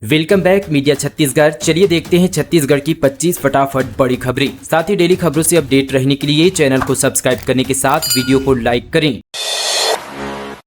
Welcome back media Chhattisgarh. चलिए देखते हैं छत्तीसगढ़ की 25 फटाफट बड़ी खबरें। साथ ही डेली खबरों से अपडेट रहने के लिए चैनल को सब्सक्राइब करने के साथ वीडियो को लाइक करें।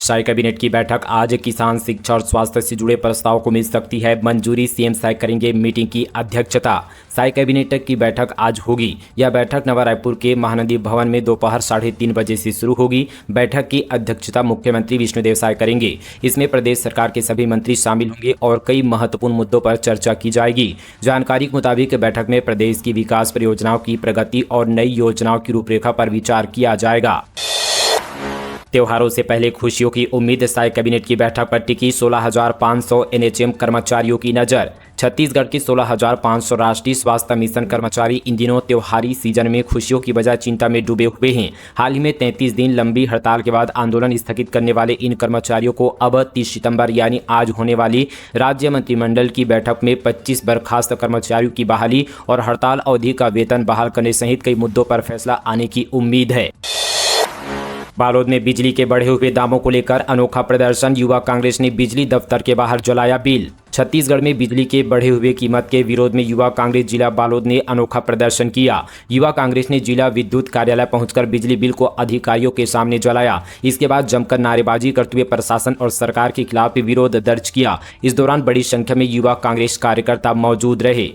साय कैबिनेट की बैठक आज। किसान, शिक्षा और स्वास्थ्य से जुड़े प्रस्ताव को मिल सकती है मंजूरी। सीएम साय करेंगे मीटिंग की अध्यक्षता। साय कैबिनेट की बैठक आज होगी। यह बैठक नवा रायपुर के महानदी भवन में दोपहर 3:30 बजे से शुरू होगी। बैठक की अध्यक्षता मुख्यमंत्री विष्णुदेव साय करेंगे। इसमें प्रदेश सरकार के सभी मंत्री शामिल होंगे और कई महत्वपूर्ण मुद्दों पर चर्चा की जाएगी। जानकारी के मुताबिक बैठक में प्रदेश की विकास परियोजनाओं की प्रगति और नई योजनाओं की रूपरेखा पर विचार किया जाएगा। त्योहारों से पहले खुशियों की उम्मीद। साय कैबिनेट की बैठक पर टिकी 16,500 एनएचएम कर्मचारियों की नजर। छत्तीसगढ़ के 16,500 राष्ट्रीय स्वास्थ्य मिशन कर्मचारी इन दिनों त्योहारी सीजन में खुशियों की बजाय चिंता में डूबे हुए हैं। हाल ही में 33 दिन लंबी हड़ताल के बाद आंदोलन स्थगित करने वाले इन कर्मचारियों को अब 30 सितंबर यानी आज होने वाली राज्य मंत्रिमंडल की बैठक में 25 बर्खास्त कर्मचारियों की बहाली और हड़ताल अवधि का वेतन बहाल करने सहित कई मुद्दों पर फैसला आने की उम्मीद है। बालोद में बिजली के बढ़े हुए दामों को लेकर अनोखा प्रदर्शन। युवा कांग्रेस ने बिजली दफ्तर के बाहर जलाया बिल। छत्तीसगढ़ में बिजली के बढ़े हुए कीमत के विरोध में युवा कांग्रेस जिला बालोद ने अनोखा प्रदर्शन किया। युवा कांग्रेस ने जिला विद्युत कार्यालय पहुंचकर बिजली बिल को अधिकारियों के सामने जलाया। इसके बाद जमकर नारेबाजी करते हुए प्रशासन और सरकार के खिलाफ विरोध दर्ज किया। इस दौरान बड़ी संख्या में युवा कांग्रेस कार्यकर्ता मौजूद रहे।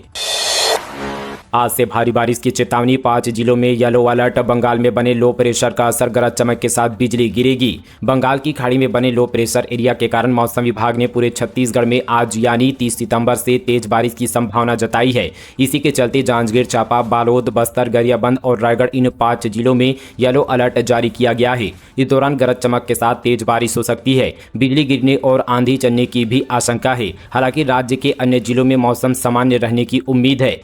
आज से भारी बारिश की चेतावनी। 5 जिलों में येलो अलर्ट। बंगाल में बने लो प्रेशर का असर, गरज चमक के साथ बिजली गिरेगी। बंगाल की खाड़ी में बने लो प्रेशर एरिया के कारण मौसम विभाग ने पूरे छत्तीसगढ़ में आज यानी 30 सितंबर से तेज बारिश की संभावना जताई है। इसी के चलते जांजगीर चांपा, बालोद, बस्तर, गरियाबंद और रायगढ़ इन 5 जिलों में येलो अलर्ट जारी किया गया है। इस दौरान गरज चमक के साथ तेज बारिश हो सकती है। बिजली गिरने और आंधी चलने की भी आशंका है। हालांकि राज्य के अन्य जिलों में मौसम सामान्य रहने की उम्मीद है।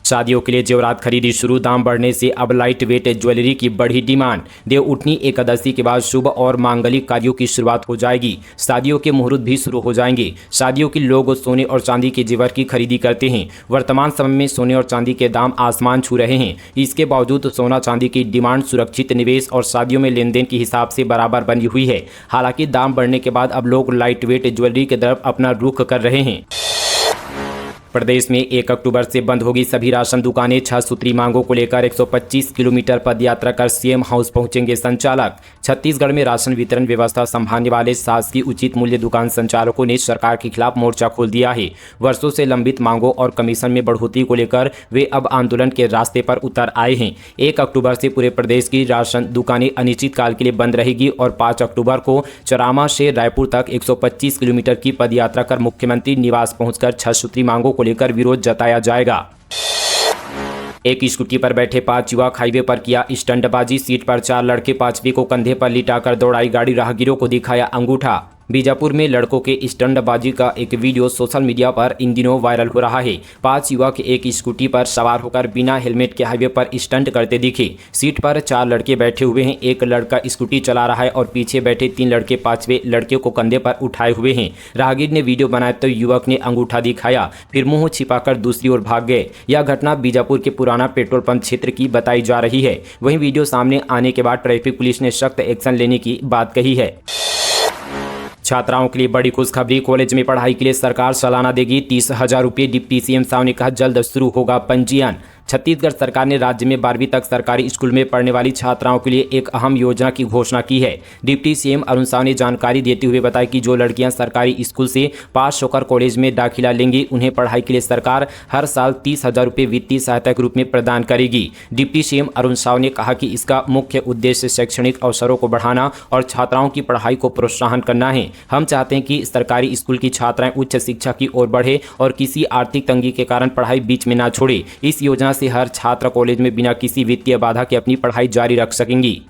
शादियों के लिए जेवरात खरीदी शुरू। दाम बढ़ने से अब लाइट वेट ज्वेलरी की बढ़ी डिमांड। देवउठनी एकादशी के बाद शुभ और मांगलिक कार्यों की शुरुआत हो जाएगी। शादियों के मुहूर्त भी शुरू हो जाएंगे। शादियों के लोग सोने और चांदी के जेवर की खरीदी करते हैं। वर्तमान समय में सोने और चांदी के दाम आसमान छू रहे हैं। इसके बावजूद सोना चांदी की डिमांड सुरक्षित निवेश और शादियों में लेन देन के हिसाब से बराबर बनी हुई है। हालांकि दाम बढ़ने के बाद अब लोग लाइट वेट ज्वेलरी की तरफ अपना रुख कर रहे हैं। प्रदेश में 1 अक्टूबर से बंद होगी सभी राशन दुकानें। 6 सूत्री मांगों को लेकर 125 किलोमीटर पदयात्रा कर सीएम हाउस पहुंचेंगे संचालक। छत्तीसगढ़ में राशन वितरण व्यवस्था संभालने वाले शासकीय उचित मूल्य दुकान संचालकों ने सरकार के खिलाफ मोर्चा खोल दिया है। वर्षों से लंबित मांगों और कमीशन में बढ़ोतरी को लेकर वे अब आंदोलन के रास्ते पर उतर आए हैं। 1 अक्टूबर से पूरे प्रदेश की राशन दुकानें अनिश्चितकाल के लिए बंद रहेगी और 5 अक्टूबर को चरामा से रायपुर तक 125 किलोमीटर की पदयात्रा कर मुख्यमंत्री निवास पहुंचकर 6 सूत्री मांगों लेकर विरोध जताया जाएगा। एक स्कूटी पर बैठे 5 युवक हाईवे पर किया स्टंटबाजी। सीट पर 4 लड़के, 5वीं को कंधे पर लिटाकर दौड़ाई गाड़ी। राहगीरों को दिखाया अंगूठा। बीजापुर में लड़कों के स्टंटबाजी का एक वीडियो सोशल मीडिया पर इन दिनों वायरल हो रहा है। 5 युवक एक स्कूटी पर सवार होकर बिना हेलमेट के हाईवे पर स्टंट करते दिखे। सीट पर 4 लड़के बैठे हुए हैं। एक लड़का स्कूटी चला रहा है और पीछे बैठे 3 लड़के 5वें लड़के को कंधे पर उठाए हुए हैं। राहगीर ने वीडियो बनाया तो युवक ने अंगूठा दिखाया, फिर मुंह छिपाकर दूसरी ओर भाग गए। यह घटना बीजापुर के पुराना पेट्रोल पंप क्षेत्र की बताई जा रही है। वहीं वीडियो सामने आने के बाद ट्रैफिक पुलिस ने सख्त एक्शन लेने की बात कही है। छात्राओं के लिए बड़ी खुशखबरी। कॉलेज में पढ़ाई के लिए सरकार सालाना देगी 30,000 रुपये। डिप्टी सीएम साहब ने कहा जल्द शुरू होगा पंजीयन। छत्तीसगढ़ सरकार ने राज्य में 12वीं तक सरकारी स्कूल में पढ़ने वाली छात्राओं के लिए एक अहम योजना की घोषणा की है। डिप्टी सीएम अरुण साव ने जानकारी देते हुए बताया कि जो लड़कियां सरकारी स्कूल से पास होकर कॉलेज में दाखिला लेंगी उन्हें पढ़ाई के लिए सरकार हर साल 30,000 रुपये वित्तीय सहायता के रूप में प्रदान करेगी। डिप्टी सीएम अरुण साव ने कहा कि इसका मुख्य उद्देश्य शैक्षणिक अवसरों को बढ़ाना और छात्राओं की पढ़ाई को प्रोत्साहन करना है। हम चाहते हैं कि सरकारी स्कूल की छात्राएं उच्च शिक्षा की ओर बढ़े और किसी आर्थिक तंगी के कारण पढ़ाई बीच में ना छोड़े। इस योजना से हर छात्र कॉलेज में बिना किसी वित्तीय बाधा के अपनी पढ़ाई जारी रख सकेंगी।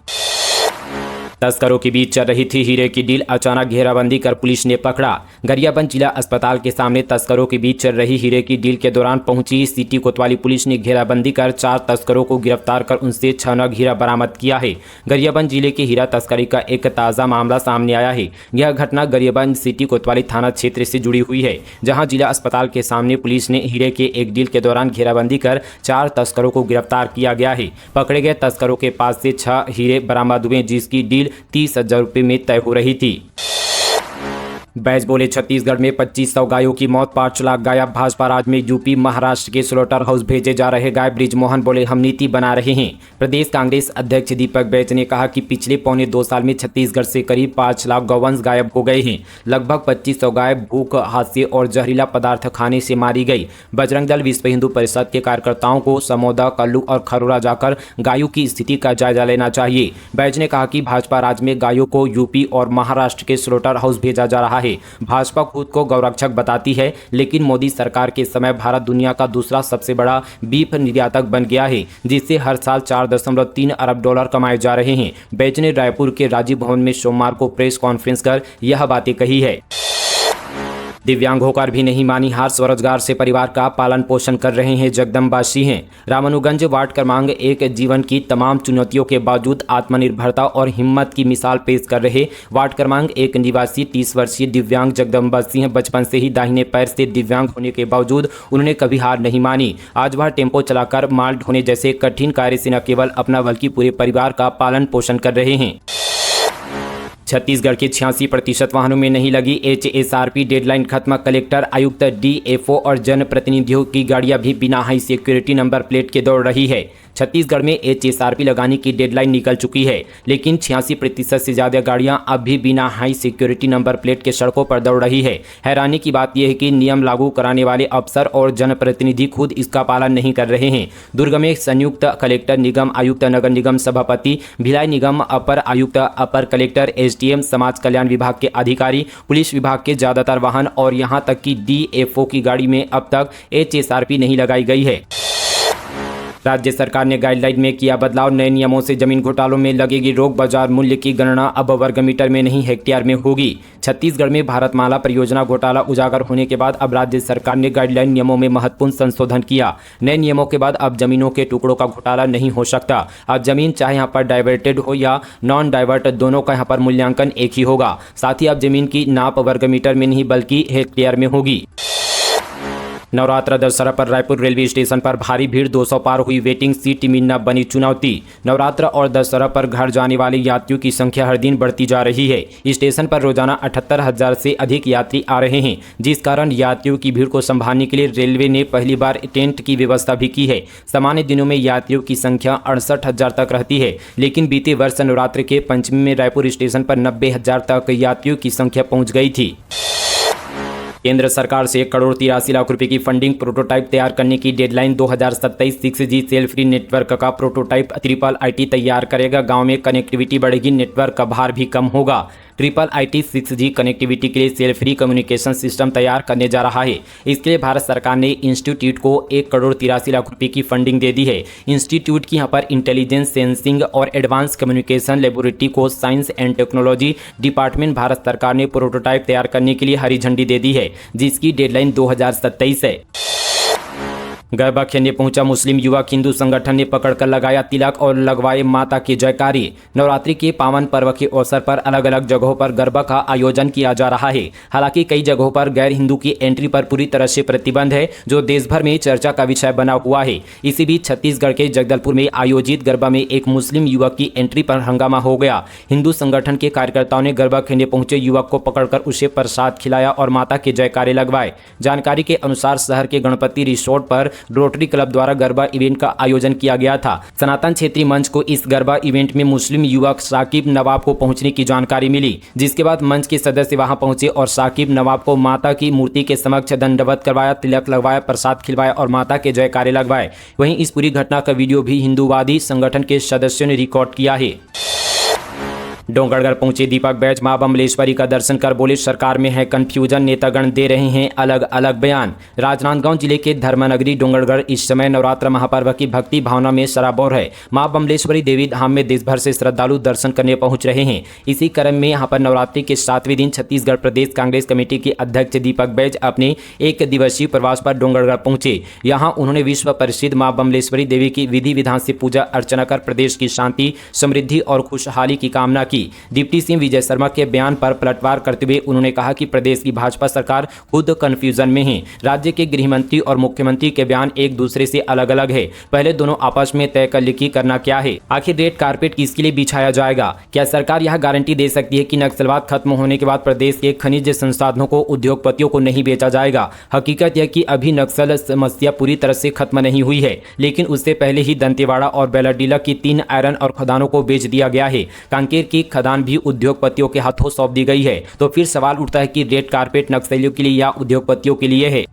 तस्करों के बीच चल रही थी हीरे की डील। अचानक घेराबंदी कर पुलिस ने पकड़ा। गरियाबंद जिला अस्पताल के सामने तस्करों के बीच चल रही हीरे की डील के दौरान पहुंची सिटी कोतवाली पुलिस ने घेराबंदी कर 4 तस्करों को गिरफ्तार कर उनसे 6 नग हीरा बरामद किया है। गरियाबंद जिले के हीरा तस्करी का एक ताज़ा मामला सामने आया है। यह घटना गरियाबंद सिटी कोतवाली थाना क्षेत्र से जुड़ी हुई है, जहाँ जिला अस्पताल के सामने पुलिस ने हीरे के एक डील के दौरान घेराबंदी कर 4 तस्करों को गिरफ्तार किया गया है। पकड़े गए तस्करों के पास से 6 हीरे बरामद हुए, जिसकी डील 30,000 रुपये में तय हो रही थी। बैज बोले, छत्तीसगढ़ में 2500 गायों की मौत, 5 लाख गायब, भाजपा राज में यूपी महाराष्ट्र के स्लॉटर हाउस भेजे जा रहे गाय। बृजमोहन बोले, हम नीति बना रहे हैं। प्रदेश कांग्रेस अध्यक्ष दीपक बैज ने कहा कि पिछले पौने 2 साल में छत्तीसगढ़ से करीब 5 लाख गौवंश गायब हो गए हैं। लगभग 2500 गाय भूख, हादसे और जहरीला पदार्थ खाने से मारी गई। बजरंग दल, विश्व हिंदू परिषद के कार्यकर्ताओं को समोदा, कल्लू और खरोरा जाकर गायों की स्थिति का जायजा लेना चाहिए। बैज ने कहा कि भाजपा राज में गायों को यूपी और महाराष्ट्र के स्लॉटर हाउस भेजा जा रहा है। भाजपा खुद को गौरक्षक बताती है, लेकिन मोदी सरकार के समय भारत दुनिया का दूसरा सबसे बड़ा बीफ निर्यातक बन गया है, जिससे हर साल 4.3 अरब डॉलर कमाए जा रहे हैं। बैज ने रायपुर के राजीव भवन में सोमवार को प्रेस कॉन्फ्रेंस कर यह बातें कही है। दिव्यांग होकर भी नहीं मानी हार, स्वरोजगार से परिवार का पालन पोषण कर रहे हैं जगदम्बा सिंह। रामानुगंज वार्ड क्रमांक 1 जीवन की तमाम चुनौतियों के बावजूद आत्मनिर्भरता और हिम्मत की मिसाल पेश कर रहे वार्ड क्रमांक 1 निवासी 30 वर्षीय दिव्यांग जगदम्बा सिंह बचपन से ही दाहिने पैर से दिव्यांग होने के बावजूद उन्होंने कभी हार नहीं मानी। आज वह टेम्पो चलाकर माल ढोने जैसे कठिन कार्य से न केवल अपना बल्कि पूरे परिवार का पालन पोषण कर रहे हैं। छत्तीसगढ़ के 86% वाहनों में नहीं लगी HSRP डेडलाइन खत्म। कलेक्टर, आयुक्त, DFO और जनप्रतिनिधियों की गाड़ियां भी बिना हाई सिक्योरिटी नंबर प्लेट के दौड़ रही है। छत्तीसगढ़ में HSRP लगाने की डेडलाइन निकल चुकी है, लेकिन 86% से ज़्यादा गाड़ियां अब भी बिना हाई सिक्योरिटी नंबर प्लेट के सड़कों पर दौड़ रही है। हैरानी की बात यह है कि नियम लागू कराने वाले अफसर और जनप्रतिनिधि खुद इसका पालन नहीं कर रहे हैं। दुर्ग में संयुक्त कलेक्टर, निगम आयुक्त, नगर निगम सभापति, भिलाई निगम अपर आयुक्त, अपर कलेक्टर, SDM, समाज कल्याण विभाग के अधिकारी, पुलिस विभाग के ज़्यादातर वाहन और यहां तक कि DFO की गाड़ी में अब तक HSRP नहीं लगाई गई है। राज्य सरकार ने गाइडलाइन में किया बदलाव, नए नियमों से जमीन घोटालों में लगेगी रोक। बाजार मूल्य की गणना अब वर्ग मीटर में नहीं हेक्टेयर में होगी। छत्तीसगढ़ में भारतमाला परियोजना घोटाला उजागर होने के बाद अब राज्य सरकार ने गाइडलाइन नियमों में महत्वपूर्ण संशोधन किया। नए नियमों के बाद अब जमीनों के टुकड़ों का घोटाला नहीं हो सकता। अब जमीन चाहे यहाँ पर डाइवर्टेड हो या नॉन डाइवर्ट, दोनों का यहाँ पर मूल्यांकन एक ही होगा। साथ ही अब जमीन की नाप वर्ग मीटर में नहीं बल्कि हेक्टेयर में होगी। नवरात्र दशहरा पर रायपुर रेलवे स्टेशन पर भारी भीड़, 200 पार हुई वेटिंग, सीट मिलना बनी चुनौती। नवरात्र और दशहरा पर घर जाने वाले यात्रियों की संख्या हर दिन बढ़ती जा रही है। स्टेशन पर रोजाना 78,000 से अधिक यात्री आ रहे हैं, जिस कारण यात्रियों की भीड़ को संभालने के लिए रेलवे ने पहली बार टेंट की व्यवस्था भी की है। सामान्य दिनों में यात्रियों की संख्या 68,000 तक रहती है, लेकिन बीते वर्ष नवरात्र के पंचमी में रायपुर स्टेशन पर 90,000 तक यात्रियों की संख्या पहुँच गई थी। केंद्र सरकार से 1,83,00,000 रुपए की फंडिंग, प्रोटोटाइप तैयार करने की deadline 2027। 6G cell free network का प्रोटोटाइप IIIT तैयार करेगा। गांव में कनेक्टिविटी बढ़ेगी, नेटवर्क का भार भी कम होगा। IIIT 6G कनेक्टिविटी के लिए सेल फ्री कम्युनिकेशन सिस्टम तैयार करने जा रहा है। इसके लिए भारत सरकार ने इंस्टीट्यूट को 1,83,00,000 रुपए की फंडिंग दे दी है। इंस्टीट्यूट की यहाँ पर इंटेलिजेंस, सेंसिंग और एडवांस कम्युनिकेशन लेबोरेटरी को science and technology department Bharat सरकार ने प्रोटोटाइप तैयार करने के लिए हरी झंडी दे दी है, जिसकी डेडलाइन 2027 है। गरबा खेलने पहुंचा मुस्लिम युवक, हिंदू संगठन ने पकड़कर लगाया तिलक और लगवाए माता की जयकारी। नवरात्रि के पावन पर्व के अवसर पर अलग अलग जगहों पर गरबा का आयोजन किया जा रहा है। हालांकि कई जगहों पर गैर हिंदू की एंट्री पर पूरी तरह से प्रतिबंध है, जो देश भर में चर्चा का विषय बना हुआ है। इसी बीच छत्तीसगढ़ के जगदलपुर में आयोजित गरबा में एक मुस्लिम युवक की एंट्री पर हंगामा हो गया। हिंदू संगठन के कार्यकर्ताओं ने गरबा खेलने पहुंचे युवक को पकड़कर उसे प्रसाद खिलाया और माता के जयकारे लगवाए। जानकारी के अनुसार शहर के गणपति रिसोर्ट पर रोटरी क्लब द्वारा गरबा इवेंट का आयोजन किया गया था। सनातन क्षेत्रीय मंच को इस गरबा इवेंट में मुस्लिम युवक साकिब नवाब को पहुंचने की जानकारी मिली, जिसके बाद मंच के सदस्य वहां पहुंचे और साकिब नवाब को माता की मूर्ति के समक्ष दंडवत करवाया, तिलक लगवाया, प्रसाद खिलवाया और माता के जयकारे लगवाए। वहीं इस पूरी घटना का वीडियो भी हिंदूवादी संगठन के सदस्यों ने रिकॉर्ड किया है। डोंगरगढ़ पहुंचे दीपक बैज, मां बमलेश्वरी का दर्शन कर बोले सरकार में है कंफ्यूजन, नेतागण दे रहे हैं अलग अलग बयान। राजनांदगांव जिले के धर्मनगरी डोंगरगढ़ इस समय नवरात्र महापर्व की भक्ति भावना में सराबोर है। मां बमलेश्वरी देवी धाम में देश भर से श्रद्धालु दर्शन करने पहुंच रहे हैं। इसी क्रम में यहां पर नवरात्रि के 7वें दिन छत्तीसगढ़ प्रदेश कांग्रेस कमेटी के अध्यक्ष दीपक बैज अपने 1 दिवसीय प्रवास पर डोंगरगढ़ पहुंचे। यहाँ उन्होंने विश्व प्रसिद्ध मां बमलेश्वरी देवी की विधि विधान से पूजा अर्चना कर प्रदेश की शांति, समृद्धि और खुशहाली की कामना की। की। डिप्टी सीएम विजय शर्मा के बयान पर पलटवार करते हुए उन्होंने कहा कि प्रदेश की भाजपा सरकार खुद कंफ्यूजन में है। राज्य के गृह मंत्री और मुख्यमंत्री के बयान एक दूसरे से अलग अलग है। पहले दोनों आपस में तय कर ले कि करना क्या है। आखिर रेड कारपेट किसके लिए बिछाया जाएगा? क्या सरकार यह गारंटी दे सकती है कि नक्सलवाद खत्म होने के बाद प्रदेश के खनिज संसाधनों को उद्योगपतियों को नहीं बेचा जाएगा? हकीकत यह कि अभी नक्सल समस्या पूरी तरह से खत्म नहीं हुई है, लेकिन उससे पहले ही दंतेवाड़ा और बेलाडीला की 3 आयरन और खदानों को बेच दिया गया है। कांकेर की खदान भी उद्योगपतियों के हाथों सौंप दी गई है। तो फिर सवाल उठता है कि रेड कारपेट नक्सलियों के लिए या उद्योगपतियों के लिए है?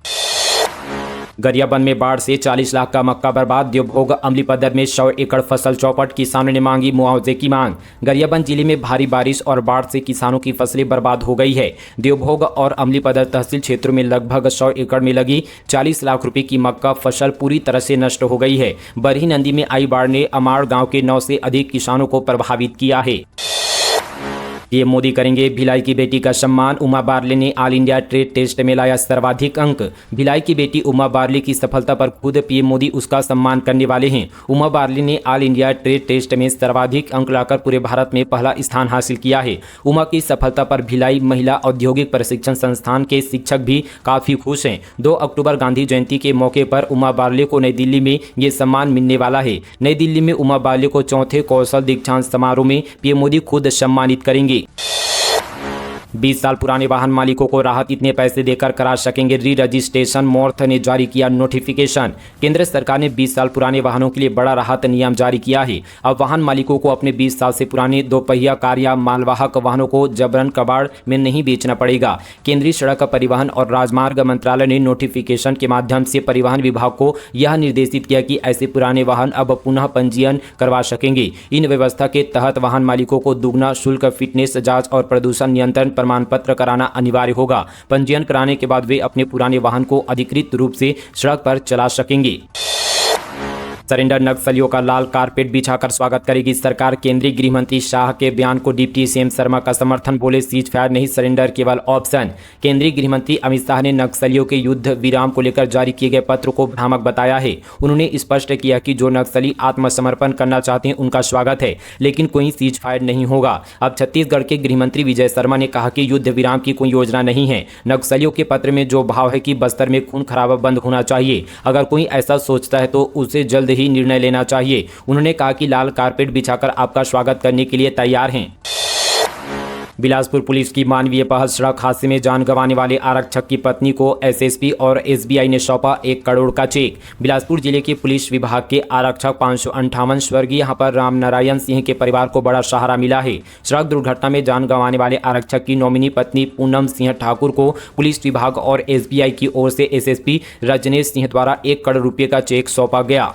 गरियाबंद में बाढ़ से 40 लाख का मक्का बर्बाद। देवभोग अमलीपदर में 100 एकड़ फसल चौपट। किसानों ने मांगी मुआवजे की मांग। गरियाबंद जिले में भारी बारिश और बाढ़ से किसानों की फसलें बर्बाद हो गई है। देवभोग और अमलीपदर तहसील क्षेत्रों में लगभग 100 एकड़ में लगी 40 लाख रुपए की मक्का फसल पूरी तरह से नष्ट हो गई है। बरही नदी में आई बाढ़ ने अमाड़ गांव के 9 से अधिक किसानों को प्रभावित किया है। पीएम मोदी करेंगे भिलाई की बेटी का सम्मान। उमा बारले ने ऑल इंडिया ट्रेड टेस्ट में लाया सर्वाधिक अंक। भिलाई की बेटी उमा बारले की सफलता पर खुद पीएम मोदी उसका सम्मान करने वाले हैं। उमा बारले ने ऑल इंडिया ट्रेड टेस्ट में सर्वाधिक अंक लाकर पूरे भारत में पहला स्थान हासिल किया है। उमा की सफलता पर भिलाई महिला औद्योगिक प्रशिक्षण संस्थान के शिक्षक भी काफी खुश हैं। 2 अक्टूबर गांधी जयंती के मौके पर उमा बारले को नई दिल्ली में ये सम्मान मिलने वाला है। नई दिल्ली में उमा बारले को चौथे कौशल दीक्षांत समारोह में पीएम मोदी खुद सम्मानित करेंगे। 20 साल पुराने वाहन मालिकों को राहत इतने पैसे देकर करा सकेंगे री रजिस्ट्रेशन। मॉर्थ ने जारी किया नोटिफिकेशन। केंद्र सरकार ने 20 साल पुराने वाहनों के लिए बड़ा राहत नियम जारी किया है। अब वाहन मालिकों को अपने 20 साल से पुराने दोपहिया कार या मालवाहक वाहनों को जबरन कबाड़ में नहीं बेचना पड़ेगा। केंद्रीय सड़क परिवहन और राजमार्ग मंत्रालय ने नोटिफिकेशन के माध्यम से परिवहन विभाग को यह निर्देशित किया कि ऐसे पुराने वाहन अब पुनः पंजीयन करवा सकेंगे। इन व्यवस्था के तहत वाहन मालिकों को दुगना शुल्क, फिटनेस जाँच और प्रदूषण नियंत्रण प्रमाण पत्र कराना अनिवार्य होगा। पंजीयन कराने के बाद वे अपने पुराने वाहन को अधिकृत रूप से सड़क पर चला सकेंगे। सरेंडर नक्सलियों का लाल कारपेट बिछाकर स्वागत करेगी सरकार। केंद्रीय गृह मंत्री शाह के बयान को डिप्टी सीएम शर्मा का समर्थन। बोले सीज फायर नहीं, सरेंडर केवल ऑप्शन। केंद्रीय गृह मंत्री अमित शाह ने नक्सलियों के युद्ध विराम को लेकर जारी किए गए पत्र को भ्रामक बताया है। उन्होंने स्पष्ट किया कि जो नक्सली आत्मसमर्पण करना चाहते हैं उनका स्वागत है, लेकिन कोई सीज फायर नहीं होगा। अब छत्तीसगढ़ के गृह मंत्री विजय शर्मा ने कहा कि युद्ध विराम की कोई योजना नहीं है। नक्सलियों के पत्र में जो भाव है कि बस्तर में खून खराबा बंद होना चाहिए, अगर कोई ऐसा सोचता है तो उसे जल्द ही निर्णय लेना चाहिए। उन्होंने कहा कि लाल कारपेट बिछाकर आपका स्वागत करने के लिए तैयार हैं। बिलासपुर पुलिस की मानवीय पहल। सड़क हादसे में जान गंवाने वाले आरक्षक की पत्नी को एसएसपी और एसबीआई ने सौंपा 1 करोड़ का चेक। बिलासपुर जिले के पुलिस विभाग के आरक्षक 558 स्वर्गीय यहाँ पर रामनारायण सिंह के परिवार को बड़ा सहारा मिला है। सड़क दुर्घटना में जान गंवाने वाले आरक्षक की नॉमिनी पत्नी पूनम सिंह ठाकुर को पुलिस विभाग और एसबीआई की ओर से एसएसपी रजनेश सिंह द्वारा 1 करोड़ रुपये का चेक सौंपा गया।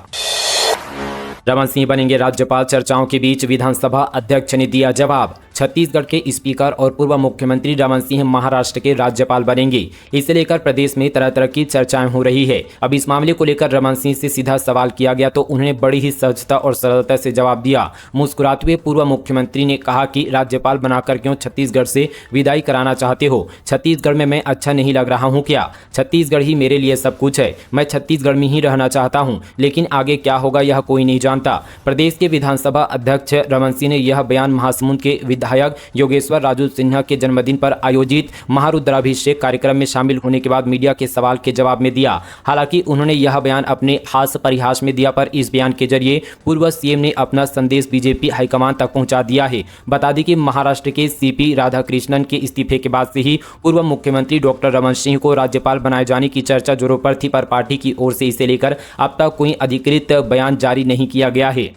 रमन सिंह बनेंगे राज्यपाल। चर्चाओं के बीच विधानसभा अध्यक्ष ने दिया जवाब। छत्तीसगढ़ के स्पीकर और पूर्व मुख्यमंत्री रमन सिंह महाराष्ट्र के राज्यपाल बनेंगे। इसे लेकर प्रदेश में तरह तरह की चर्चाएं हो रही है। अब इस मामले को लेकर रमन सिंह से सीधा सवाल किया गया तो उन्होंने बड़ी ही सहजता और सरलता से जवाब दिया। मुस्कुराते हुए पूर्व मुख्यमंत्री ने कहा कि राज्यपाल बनाकर क्यों छत्तीसगढ़ से विदाई कराना चाहते हो? छत्तीसगढ़ में मैं अच्छा नहीं लग रहा हूँ क्या? छत्तीसगढ़ ही मेरे लिए सब कुछ है। मैं छत्तीसगढ़ में ही रहना चाहता हूँ, लेकिन आगे क्या होगा यह कोई नहीं जानता। प्रदेश के विधानसभा अध्यक्ष रमन सिंह ने यह बयान महासमुंद के विधायक योगेश्वर राजू सिन्हा के जन्मदिन पर आयोजित महारुद्राभिषेक कार्यक्रम में शामिल होने के बाद मीडिया के सवाल के जवाब में दिया। हालांकि उन्होंने यह बयान अपने हास्य परिहास में दिया, पर इस बयान के जरिए पूर्व सीएम ने अपना संदेश बीजेपी हाईकमान तक पहुंचा दिया है। बता दें कि महाराष्ट्र के सीपी राधाकृष्णन के इस्तीफे के बाद से ही पूर्व मुख्यमंत्री डॉक्टर रमन सिंह को राज्यपाल बनाए जाने की चर्चा जोरों पर थी, पर पार्टी की ओर से इसे लेकर अब तक कोई अधिकृत बयान जारी नहीं किया गया है।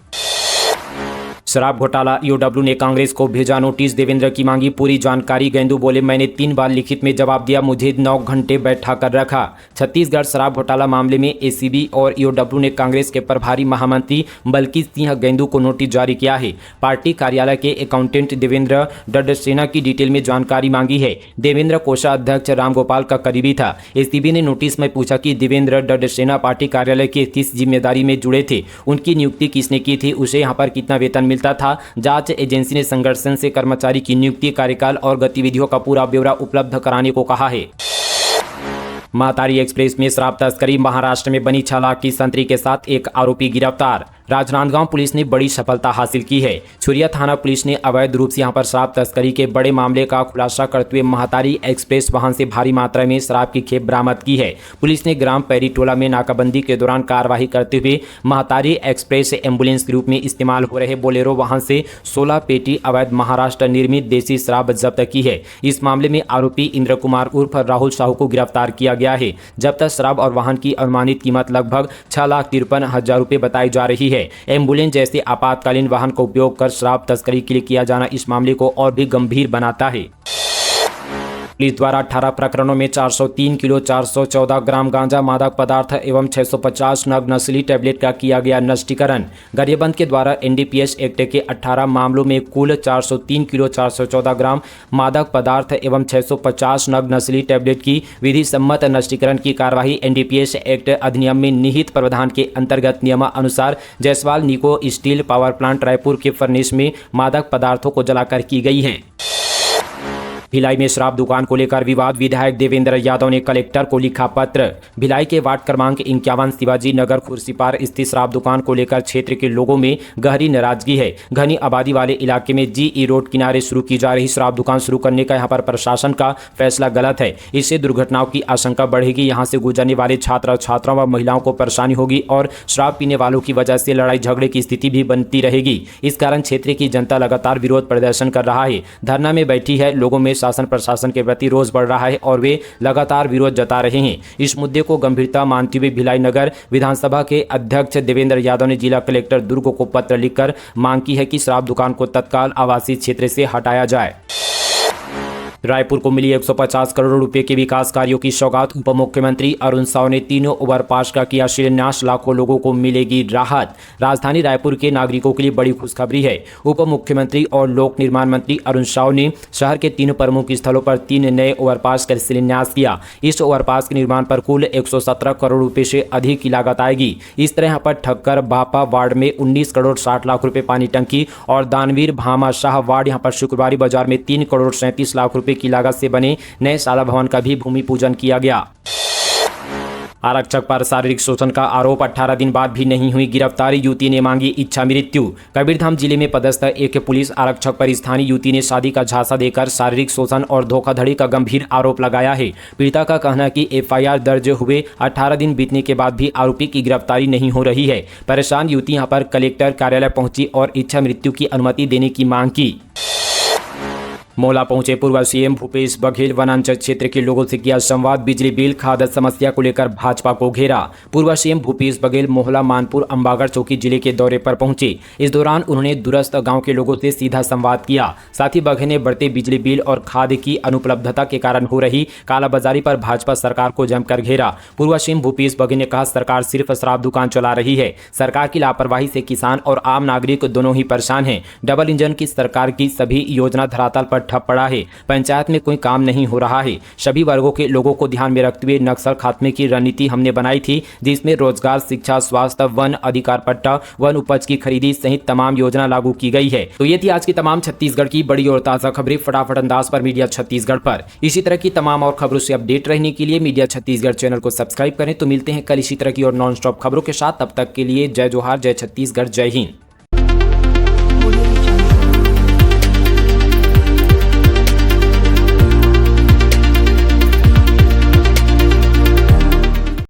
शराब घोटाला। ईओडब्ल्यू ने कांग्रेस को भेजा नोटिस। देवेंद्र की मांगी पूरी जानकारी। गेंदू बोले मैंने 3 बार लिखित में जवाब दिया, मुझे 9 घंटे बैठा कर रखा। छत्तीसगढ़ शराब घोटाला मामले में एसीबी और ईओडब्ल्यू ने कांग्रेस के प्रभारी महामंत्री बल्कि सिंह गेंदू को नोटिस जारी किया है। पार्टी कार्यालय के अकाउंटेंट देवेंद्र डडसेना की डिटेल में जानकारी मांगी है। देवेंद्र कोषाध्यक्ष रामगोपाल का करीबी था। एसीबी ने नोटिस में पूछा कि देवेंद्र डडसेना पार्टी कार्यालय के किस जिम्मेदारी में जुड़े थे, उनकी नियुक्ति किसने की थी, उसे यहाँ पर कितना वेतन मिलता था। जांच एजेंसी ने संगठन से कर्मचारी की नियुक्ति, कार्यकाल और गतिविधियों का पूरा ब्यौरा उपलब्ध कराने को कहा है। महतारी एक्सप्रेस में शराब तस्करी। महाराष्ट्र में बनी 6 लाख की संतरी के साथ एक आरोपी गिरफ्तार। राजनांदगांव पुलिस ने बड़ी सफलता हासिल की है। छुरिया थाना पुलिस ने अवैध रूप से यहां पर शराब तस्करी के बड़े मामले का खुलासा करते हुए महतारी एक्सप्रेस वाहन से भारी मात्रा में शराब की खेप बरामद की है। पुलिस ने ग्राम पैरीटोला में नाकाबंदी के दौरान कार्रवाई करते हुए महतारी एक्सप्रेस एम्बुलेंस के रूप में इस्तेमाल हो रहे बोलेरो वाहन से 16 पेटी अवैध महाराष्ट्र निर्मित देसी शराब जब्त की है। इस मामले में आरोपी इंद्र कुमार उर्फ राहुल साहू को गिरफ्तार किया गया है। जब तक शराब और वाहन की अनुमानित कीमत लगभग 6,53,000 रुपये बताई जा रही है। एम्बुलेंस जैसे आपातकालीन वाहन का उपयोग कर शराब तस्करी के लिए किया जाना इस मामले को और भी गंभीर बनाता है। पुलिस द्वारा 18 प्रकरणों में 403 किलो 414 ग्राम गांजा मादक पदार्थ एवं 650 नग नस्ली टैबलेट का किया गया नष्टीकरण। गरियाबंद के द्वारा एनडीपीएस एक्ट के 18 मामलों में कुल 403 किलो 414 ग्राम मादक पदार्थ एवं 650 नग नस्ली टैबलेट की विधि सम्मत नष्टीकरण की कार्रवाई एनडीपीएस एक्ट अधिनियम में निहित प्रावधान के अंतर्गत नियमानुसार जायसवाल निको स्टील पावर प्लांट रायपुर के फर्नेस में मादक पदार्थों को जलाकर की गई है। भिलाई में शराब दुकान को लेकर विवाद, विधायक देवेंद्र यादव ने कलेक्टर को लिखा पत्र। भिलाई के वार्ड क्रमांक 51 शिवाजी नगर खुर्सीपार स्थित शराब दुकान को लेकर क्षेत्र के लोगों में गहरी नाराजगी है। घनी आबादी वाले इलाके में जीई रोड किनारे शुरू की जा रही शराब दुकान शुरू करने का यहां पर प्रशासन का फैसला गलत है। इससे दुर्घटनाओं की आशंका बढ़ेगी। यहां से गुजरने वाले छात्र छात्राओं व महिलाओं को परेशानी होगी और शराब पीने वालों की वजह से लड़ाई झगड़े की स्थिति भी बनती रहेगी। इस कारण क्षेत्र की जनता लगातार विरोध प्रदर्शन कर रहा है, धरना में बैठी है। लोगों में शासन प्रशासन के प्रति रोष बढ़ रहा है और वे लगातार विरोध जता रहे हैं। इस मुद्दे को गंभीरता मानते हुए भिलाई नगर विधानसभा के अध्यक्ष देवेंद्र यादव ने जिला कलेक्टर दुर्ग को पत्र लिखकर मांग की है कि शराब दुकान को तत्काल आवासीय क्षेत्र से हटाया जाए। रायपुर को मिली 150 करोड़ रुपए के विकास कार्यों की सौगात। उप मुख्यमंत्री अरुण साव ने तीनों ओवरपास का किया शिलान्यास। लाखों लोगों को मिलेगी राहत। राजधानी रायपुर के नागरिकों के लिए बड़ी खुशखबरी है। उप मुख्यमंत्री और लोक निर्माण मंत्री अरुण साव ने शहर के 3 प्रमुख स्थलों पर 3 नए ओवरपास का शिलान्यास किया। इस ओवरपास के निर्माण पर कुल 117 करोड़ रुपए से अधिक की लागत आएगी। इस तरह यहाँ पर ठक्कर बापा वार्ड में 19 करोड़ 60 लाख रुपए पानी टंकी और दानवीर भामा शाह वार्ड यहाँ पर शुक्रवारी बाजार में 3 करोड़ 37 लाख रुपए की लागत से बने नए शाला भवन का भी भूमि पूजन किया गया। आरक्षक पर शारीरिक शोषण का आरोप, 18 दिन बाद भी नहीं हुई गिरफ्तारी। युवती ने मांगी इच्छा मृत्यु। कबीरधाम जिले में पदस्थ एक पुलिस आरक्षक पर स्थानीय युवती ने शादी का झांसा देकर शारीरिक शोषण और धोखाधड़ी का गंभीर आरोप लगाया है। पीड़िता का कहना है कि एफआईआर दर्ज हुए 18 दिन बीतने के बाद भी आरोपी की गिरफ्तारी नहीं हो रही है। परेशान युवती यहां पर कलेक्टर कार्यालय पहुंची और इच्छा मृत्यु की अनुमति देने की मांग की। मोला पहुंचे पूर्व सीएम भूपेश बघेल, वनांचल क्षेत्र के लोगों से किया संवाद। बिजली बिल खाद समस्या को लेकर भाजपा को घेरा। पूर्व सीएम भूपेश बघेल मोहला मानपुर अंबागढ़ चौकी जिले के दौरे पर पहुंचे। इस दौरान उन्होंने दूरस्थ गांव के लोगों से सीधा संवाद किया। साथ ही बघेल ने बढ़ते बिजली बिल और खाद की अनुपलब्धता के कारण हो रही कालाबाजारी पर भाजपा सरकार को जमकर घेरा। पूर्व सीएम भूपेश बघेल ने कहा, सरकार सिर्फ शराब दुकान चला रही है। सरकार की लापरवाही से किसान और आम नागरिक दोनों ही परेशान हैं। डबल इंजन की सरकार की सभी योजना धरातल पर ठप पड़ा है। पंचायत में कोई काम नहीं हो रहा है। सभी वर्गों के लोगों को ध्यान में रखते हुए नक्सल खात्मे की रणनीति हमने बनाई थी, जिसमें रोजगार, शिक्षा, स्वास्थ्य, वन अधिकार पट्टा, वन उपज की खरीदी सहित तमाम योजना लागू की गई है। तो ये थी आज की तमाम छत्तीसगढ़ की बड़ी और ताजा खबरें फटाफट अंदाज पर मीडिया छत्तीसगढ़ पर। इसी तरह की तमाम और खबरों से अपडेट रहने के लिए मीडिया छत्तीसगढ़ चैनल को सब्सक्राइब करें। तो मिलते हैं कल इसी तरह की और नॉन स्टॉप खबरों के साथ। तब तक के लिए जय जोहार, जय छत्तीसगढ़, जय हिंद।